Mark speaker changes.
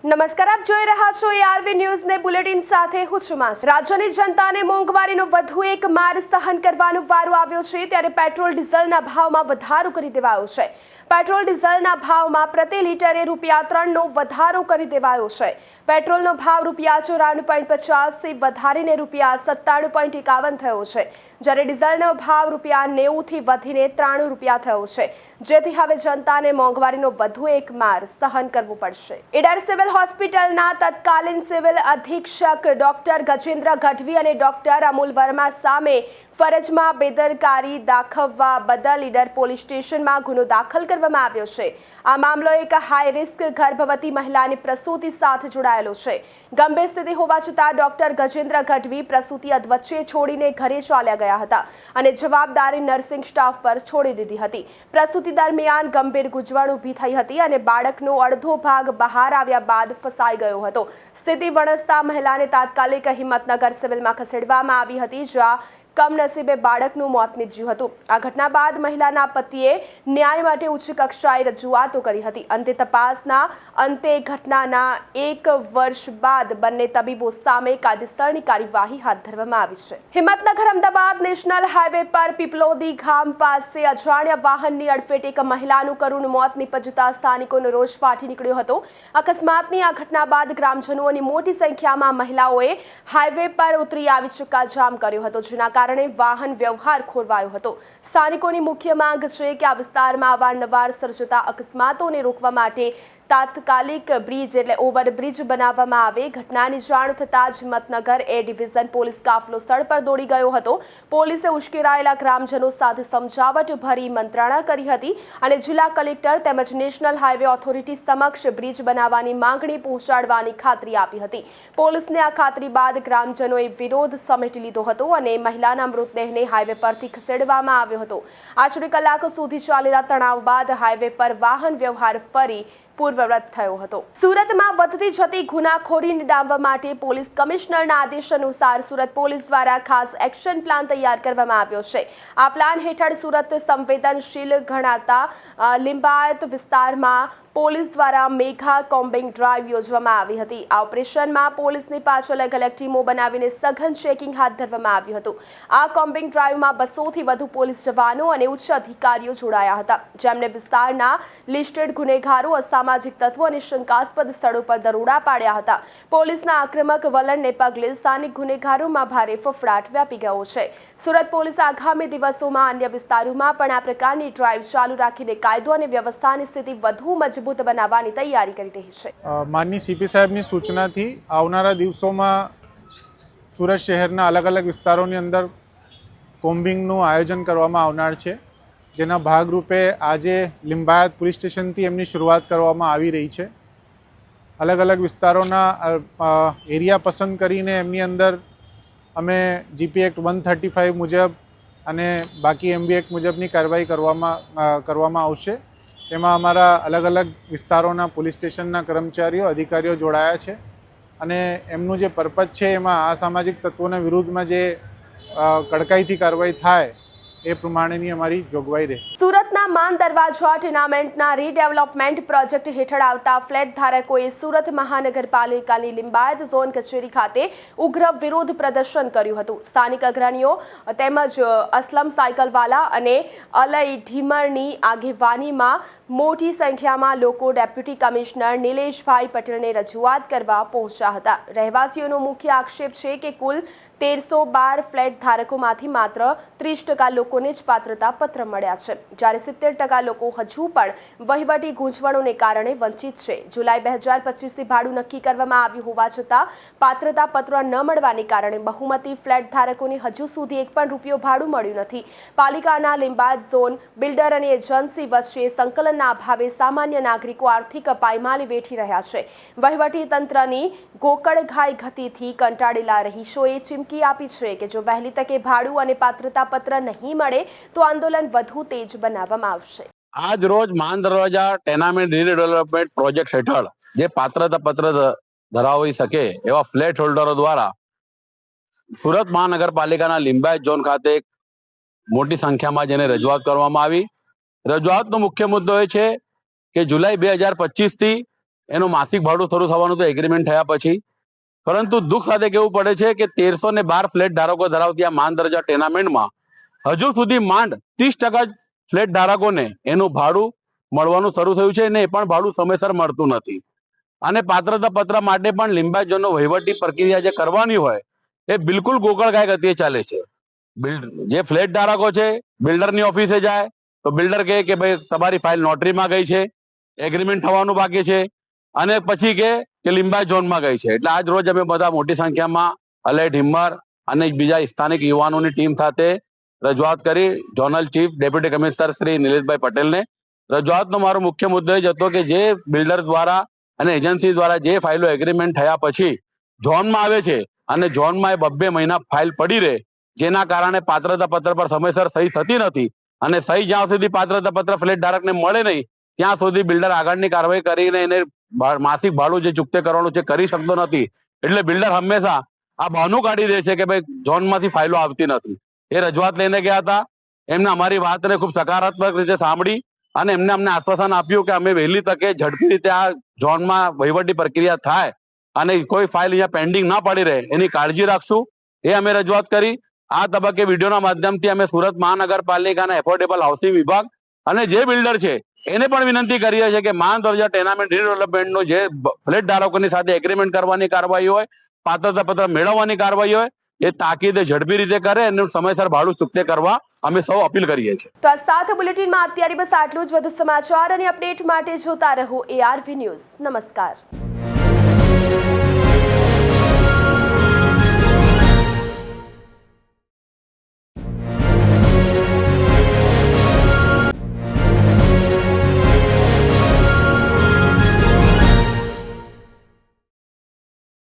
Speaker 1: નમસ્કાર, આપ જોઈ રહ્યા છો ARV ન્યૂઝ ને બુલેટિન સાથે હું છું માસ। રાજ્યની જનતાને મોંઘવારીનો વધુ એક માર સહન કરવાનો વારો આવ્યો છે, ત્યારે પેટ્રોલ ડીઝલના ભાવમાં વધારો કરી દેવાયો છે। પેટ્રોલ ડીઝલના ભાવમાં પ્રતિ લિટરે ₹3 નો વધારો કરી દેવાયો છે। પેટ્રોલનો ભાવ ₹94.50 થી વધારીને ₹97.51 થયો છે, જ્યારે ડીઝલનો ભાવ ₹90 થી વધીને ₹93 થયો છે, જેથી હવે જનતાને મોંઘવારીનો વધુ એક માર સહન કરવો પડશે। ઈડર સિવિલ હોસ્પિટલના તત્કાલીન સિવિલ અધિક્ષક ડોક્ટર ગજેન્દ્ર ગઢવી અને ડોક્ટર અમૂલ વર્મા સામે ફરજમાં બેદરકારી દાખવવા બદલ ઈડર પોલીસ સ્ટેશનમાં ગુનો દાખલ કરવામાં આવ્યો છે। આ મામલો એક હાઈ રિસ્ક ગર્ભવતી મહિલાની પ્રસૂતિ સાથે જોડાયેલો છે। ગંભીર સ્થિતિ હોવા છતાં ડોક્ટર ગજેન્દ્ર ગઢવી પ્રસૂતિ અધવચ્ચે છોડીને ઘરે ચાલ્યા ગયા હતા અને જવાબદારી નર્સિંગ સ્ટાફ પર છોડી દીધી હતી। પ્રસૂતિ દરમિયાન ગંભીર ગૂંચવણ ઊભી થઈ હતી અને બાળકનો અડધો ભાગ બહાર આવ્યા બાદ ફસાઈ ગયો હતો। સ્થિતિ વણસતા મહિલાને તાત્કાલિક હિંમતનગર સિવિલમાં ખસેડવામાં આવી હતી, જ્યાં કમનસીબે બાળકનું મોત નીપજ્યું હતું। આ ઘટના બાદ મહિલાના પતિએ ન્યાય માટે ઉચ્ચ કક્ષાએ રજૂઆતો કરી હતી। અંતે તપાસના અંતે ઘટનાના 1 વર્ષ બાદ બંને તબીબો સામે કાયદેસરની કાર્યવાહી હાથ ધરવામાં આવી છે। હિંમતનગર અમદાવાદ નેશનલ હાઈવે પર પીપલોદી ગામ પાસે અજાણ્યા વાહનની અડફેટે એક મહિલાનું કરુણ મોત નીપજતા સ્થાનિકોનો રોષ ફાટી નીકળ્યો હતો। અકસ્માતની આ ઘટના બાદ ગ્રામજનોની મોટી સંખ્યામાં મહિલાઓએ હાઈવે પર ઉતરી આવી ચક્કાજામ કર્યો હતો, જેના કારણે વાહન વ્યવહાર ખોરવાયો હતો। સ્થાનિકોની મુખ્ય માંગ છે કે આ વિસ્તારમાં અવારનવાર સર્જતા અકસ્માતોને રોકવા માટે તાત્કાલિક બ્રિજ એટલે ઓવરબ્રિજ બનાવવામાં આવે। ઘટનાની જાણ થતાં જ હિંમતનગર એ ડિવિઝન પોલીસ કાફલો સ્થળ પર દોડી ગયો હતો। પોલીસે ઉશ્કેરાયેલા ગ્રામજનો સાથે સમજાવટ ભરી મંત્રણા કરી હતી અને જિલ્લા કલેક્ટર તેમજ નેશનલ હાઈવે ઓથોરિટી સમક્ષ બ્રિજ બનાવવાની માંગણી પહોંચાડવાની ખાતરી આપી હતી। પોલીસને આ ખાતરી બાદ ગ્રામજનોએ વિરોધ સમેટી લીધો હતો અને મહિલાના મૃતદેહને હાઈવે પરથી ખસેડવામાં આવ્યો હતો। આશરે કલાકો સુધી ચાલેલા તણાવ બાદ હાઈવે પર વાહન વ્યવહાર ફરી પૂર્વવત થયો હતો। સુરતમાં વધતી જતી ગુનાખોરીને ડામવા માટે પોલીસ કમિશનરના આદેશ અનુસાર સુરત પોલીસ દ્વારા ખાસ એક્શન પ્લાન તૈયાર કરવામાં આવ્યો છે। આ પ્લાન હેઠળ સુરત સંવેદનશીલ ગણાતા લિંબાયત વિસ્તારમાં પોલીસ દ્વારા મેગા કોમ્બિંગ ડ્રાઈવ યોજવામાં આવી હતી। આ ઓપરેશનમાં પોલીસની 5 અલગ અલગ ટીમો બનાવીને સઘન ચેકિંગ હાથ ધરવામાં આવ્યું હતું। આ કોમ્બિંગ ડ્રાઈવમાં 200થી વધુ પોલીસ જવાનો અને ઉચ્ચ અધિકારીઓ જોડાયા હતા, જેમણે વિસ્તારના લિસ્ટેડ ગુનેગારો, અસામાજિક તત્વો અને શંકાસ્પદ સ્થળો પર દરોડા પાડ્યા હતા। પોલીસના આક્રમક વલણને પગલે સ્થાનિક ગુનેગારોમાં ભારે ફફડાટ વ્યાપી ગયો છે। સુરત પોલીસ આગામી દિવસોમાં અન્ય વિસ્તારોમાં પણ આ પ્રકારની ડ્રાઈવ ચાલુ રાખીને કાયદો અને વ્યવસ્થાની સ્થિતિ વધુ મજબૂત બનાવવાની તૈયારી કરી રહી છે।
Speaker 2: માનની સીપી સાહેબની સૂચનાથી આવનારા દિવસોમાં સુરત શહેરના અલગ અલગ વિસ્તારોની અંદર કોમ્બિંગનું આયોજન કરવામાં આવનાર છે, જેના ભાગરૂપે આજે લિંબાયત પોલીસ સ્ટેશનથી એમની શરૂઆત કરવામાં આવી રહી છે। અલગ અલગ વિસ્તારોના એરિયા પસંદ કરીને એમની અંદર અમે જીપી એક્ટ 135 મુજબ અને બાકી એમબી એક્ટ મુજબની કાર્યવાહી કરવામાં આવશે। એમાં અમારા અલગ અલગ વિસ્તારોના પોલીસ સ્ટેશનના કર્મચારીઓ, અધિકારીઓ જોડાયા છે અને એમનું જે પર્પઝ છે એમાં અસામાજિક તત્વોના વિરુદ્ધમાં જે કડકાઈથી કાર્યવાહી થાય એ પ્રમાણેની અમારી જોગવાઈ રહેશે।
Speaker 1: સુરતના માન દરવાજા ટેનામેન્ટના રીડેવલપમેન્ટ પ્રોજેક્ટ હેઠળ આવતા ફ્લેટ ધારકોએ સુરત મહાનગરપાલિકાની લિંબાયત ઝોન કચેરી ખાતે ઉગ્ર વિરોધ પ્રદર્શન કર્યું હતું। સ્થાનિક અગ્રણીઓ તેમજ અસલમ સાયકલવાલા અને અલય ઢીમરની આગેવાનીમાં મોટી સંખ્યામાં લોકો ડેપ્યુટી કમિશનર નિલેશભાઈ પટેલને રજૂઆત કરવા પહોંચ્યા હતા। રહેવાસીઓનો મુખ્ય આક્ષેપ છે કે કુલ 1312 ફ્લેટ ધારકોમાંથી માત્ર 30% લોકોને જ પાત્રતા પત્ર મળ્યા છે, જ્યારે 70% લોકો હજુ પણ વહીવટી ગૂંચવણોને કારણે વંચિત છે। જુલાઈ 2025થી ભાડું નક્કી કરવામાં આવ્યું હોવા છતાં પાત્રતા પત્ર ન મળવાને કારણે બહુમતી ફ્લેટ ધારકોને હજુ સુધી એક પણ રૂપિયો ભાડું મળ્યું નથી। પાલિકાના લિંબાયત ઝોન બિલ્ડર અને એજન્સી વચ્ચે સંકલનના અભાવે સામાન્ય નાગરિકો આર્થિક પાયમાલી વેઠી રહ્યા છે। વહીવટી તંત્રની ગોકળઘાઈ ગતિથી કંટાળેલા રહીશોએ ચીમકી આપી છે કે જો વહેલી તકે ભાડું અને પાત્રતા પત્ર નહીં મળે તો આંદોલન વધુ તેજ બનાવવામાં આવશે।
Speaker 3: આજ રોજ માન દરવાજા ટેનામેન્ટ રીડેવલપમેન્ટ પ્રોજેક્ટ હેઠળ જે પાત્રતા પત્ર ધરાવી શકે એવા ફ્લેટ હોલ્ડરો દ્વારા સુરત મહાનગરપાલિકાના લિંબાયત ઝોન ખાતે મોટી સંખ્યામાં જેને રજૂઆત કરવામાં આવી। રજૂઆતનો મુખ્ય મુદ્દો એ છે કે જુલાઈ 2025થી એનું માસિક ભાડું શરૂ થવાનું તો એગ્રીમેન્ટ થયા પછી, પરંતુ દુઃખ સાથે કહેવું પડે છે કે 1312 ફ્લેટ ધારકો ધરાવતી આ માન દરજા ટેનામેન્ટમાં હજુ સુધી માંડ 30% ફ્લેટ ધારકોને એનું ભાડું મળવાનું શરૂ થયું છે, અને એ પણ ભાડું સમયસર મળતું નથી. અને પાત્રતા પત્ર માટે પણ લિંબાયત ઝોનનો વહીવટી પ્રક્રિયા જે કરવાની હોય એ બિલકુલ ગોકળગાય ગતિએ ચાલે છે. જે ફ્લેટ ધારકો છે બિલ્ડરની ઓફિસે જાય તો બિલ્ડર કહે કે ભાઈ તમારી ફાઇલ નોટરીમાં ગઈ છે, એગ્રીમેન્ટ થવાનું બાકી છે, અને પછી કે લિંબાયત ઝોનમાં ગઈ છે. એટલે આજ રોજ અમે બધા મોટી સંખ્યામાં અલેટ હિમ્મર અને બીજા સ્થાનિક યુવાનોની ટીમ સાથે રજૂઆત કરી zonal chief deputy commissioner Shri Nileshbhai પટેલને. રજૂઆતનો મારો મુખ્ય મુદ્દો એ જ હતો કે જે બિલ્ડર દ્વારા અને એજન્સી દ્વારા જે ફાઇલો એગ્રીમેન્ટ થયા પછી ઝોનમાં આવે છે અને ઝોનમાં એ 2 મહિના ફાઇલ પડી રહે, જેના કારણે પાત્રતા પત્ર પર સમયસર સહી થતી નથી, અને સહી જ્યાં સુધી પાત્રતા પત્ર ફ્લેટ ધારકને મળે નહીં ત્યાં સુધી બિલ્ડર આગળની કાર્યવાહી કરીને એને માસિક ભાડું જે ચૂકતે કરવાનું છે કરી શકતો નથી. એટલે બિલ્ડર હંમેશા આ બહાનું કાઢી દે છે કે ભાઈ ઝોનમાંથી ફાઇલો આવતી નથી. એ રજૂઆત લઈને ગયા હતા. એમને અમારી વાતને ખૂબ સકારાત્મક રીતે સાંભળી અને એમને અમને આશ્વાસન આપ્યું કે અમે વહેલી તકે ઝડપી રીતે આ ઝોનમાં વહીવટી પ્રક્રિયા થાય અને કોઈ ફાઇલ અહીંયા પેન્ડિંગ ના પડી રહે એની કાળજી રાખશું. એ અમે રજૂઆત કરી. આ તબક્કે વિડીયોના માધ્યમથી અમે સુરત મહાનગરપાલિકાના એફોર્ડેબલ હાઉસિંગ વિભાગ અને જે બિલ્ડર છે એને પણ વિનંતી કરીએ છીએ કે માન દરજા ટેનામેન્ટ રીડેવલપમેન્ટનો જે ફ્લેટ ધારકોની સાથે એગ્રીમેન્ટ કરવાની કાર્યવાહી હોય, પાત્રતા પત્ર મેળવવાની કાર્યવાહી હોય, એ તાકીદે ઝડપી રીતે કરે અને સમયસર ભાડું ચૂકતે કરવા અમે સૌ અપીલ કરીએ છીએ.
Speaker 1: તો આ સાથે બુલેટિનમાં અત્યારે બસ આટલું જ. વધુ સમાચાર અને અપડેટ માટે જોતા રહો ARV ન્યૂઝ. નમસ્કાર.